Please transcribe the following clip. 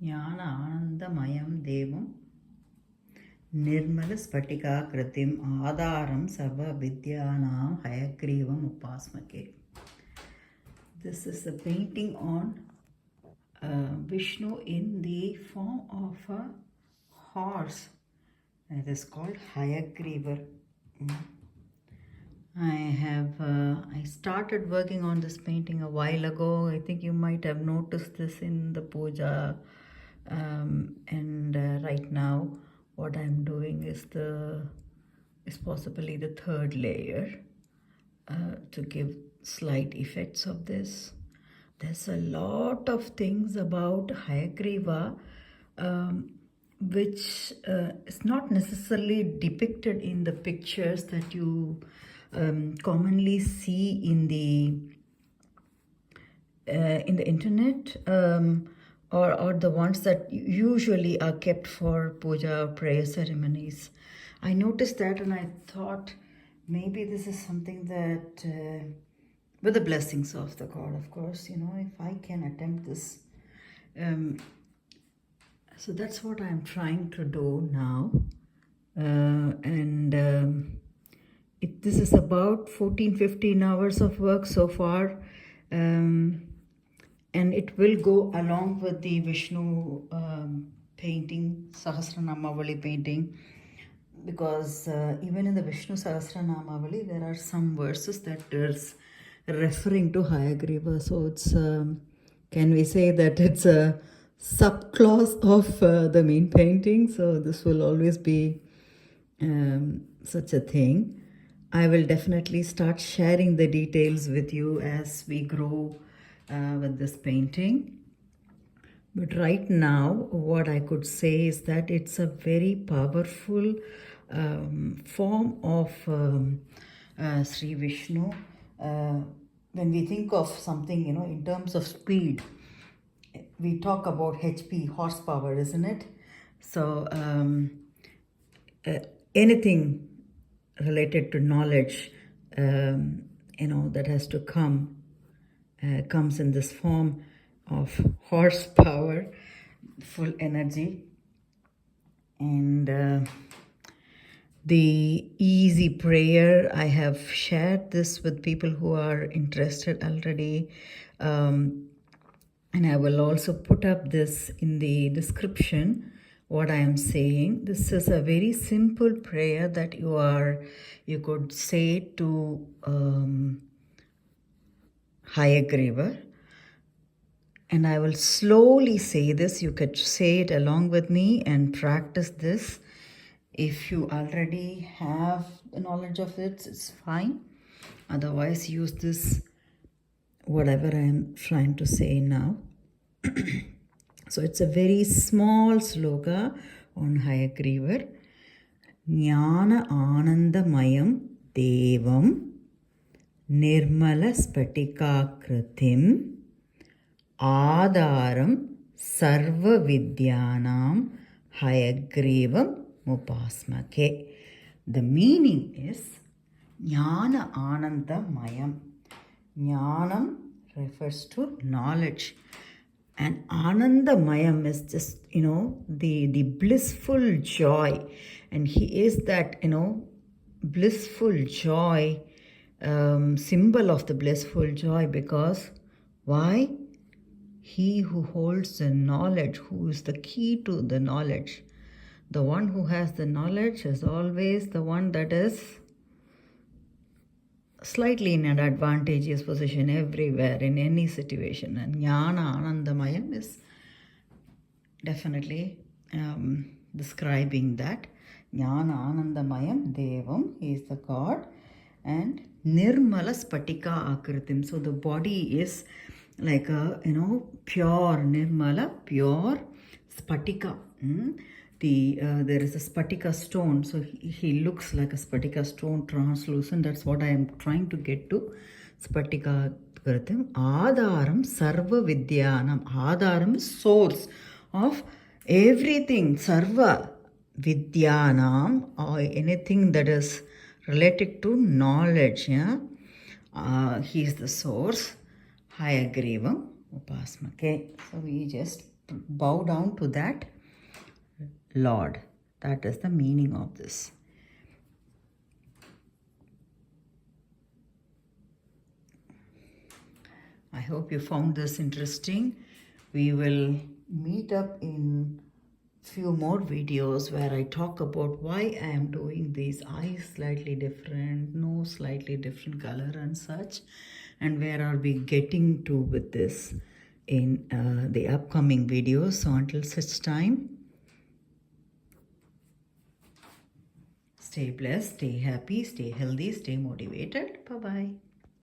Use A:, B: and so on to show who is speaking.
A: Jnana Anandamayam Devam Nirmala Spatika Kritim Adaram Sarva Vidyanam Hayagrivam Upasmake. This is a painting on Vishnu in the form of a horse. It is called Hayagreevar. I started working on this painting a while ago. I think you might have noticed this in the puja. Right now, what I'm doing is possibly the third layer to give slight effects of this. There's a lot of things about Hayagriva which is not necessarily depicted in the pictures that you commonly see in the internet or the ones that usually are kept for puja or prayer ceremonies. I noticed that and I thought maybe this is something that with the blessings of the God, of course, if I can attempt this. So that's what I'm trying to do now. This is about 14-15 hours of work so far. And it will go along with the Vishnu painting, Sahasranamavali painting, because even in the Vishnu Sahasranamavali, there are some verses that is referring to Hayagriva. So it's, can we say that it's a subclause of the main painting? So this will always be such a thing. I will definitely start sharing the details with you as we grow with this painting. But right now, what I could say is that it's a very powerful form of Sri Vishnu. When we think of something, in terms of speed, we talk about HP, horsepower, isn't it? So anything related to knowledge, that has to come, comes in this form of horsepower, full energy. And the easy prayer, I have shared this with people who are interested already. And I will also put up this in the description, what I am saying. This is a very simple prayer that you could say to Hayagreevar. And I will slowly say this. You could say it along with me and practice this. If you already have the knowledge of it, it's fine. Otherwise, use this, whatever I am trying to say now. So it's a very small sloka on Hayagreevar. Jnana Anandamayam Devam Nirmala Spatika Kritim Adaram Sarva Vidyanam Hayagrivam Mupasmake. The meaning is Jnana Anandamayam. Jnanam refers to knowledge. And Anandamayam is just, the blissful joy. And he is that, blissful joy, symbol of the blissful joy, because why? He who holds the knowledge, who is the key to the knowledge. The one who has the knowledge is always the one that is slightly in an advantageous position everywhere, in any situation. And Jnana Anandamayam is definitely describing that. Jnana Anandamayam Devam, he is the God. And Nirmala Spatika Akritim. So the body is like a, pure Nirmala, pure Spatika. There is a Spatika stone, so he looks like a Spatika stone, translucent. That's what I am trying to get to. Spatika Kritim. Adaram Sarva Vidyanam. Adaram is source of everything. Sarva Vidyanam, or anything that is related to knowledge. Yeah? He is the source. Hayagrivam Upasmake. So we just bow down to that Lord. That is the meaning of this. I hope you found this interesting. We will meet up in few more videos where I talk about why I am doing these eyes slightly different, nose slightly different color and such, and where are we getting to with this in the upcoming videos. So until such time, stay blessed, stay happy, stay healthy, stay motivated. Bye-bye.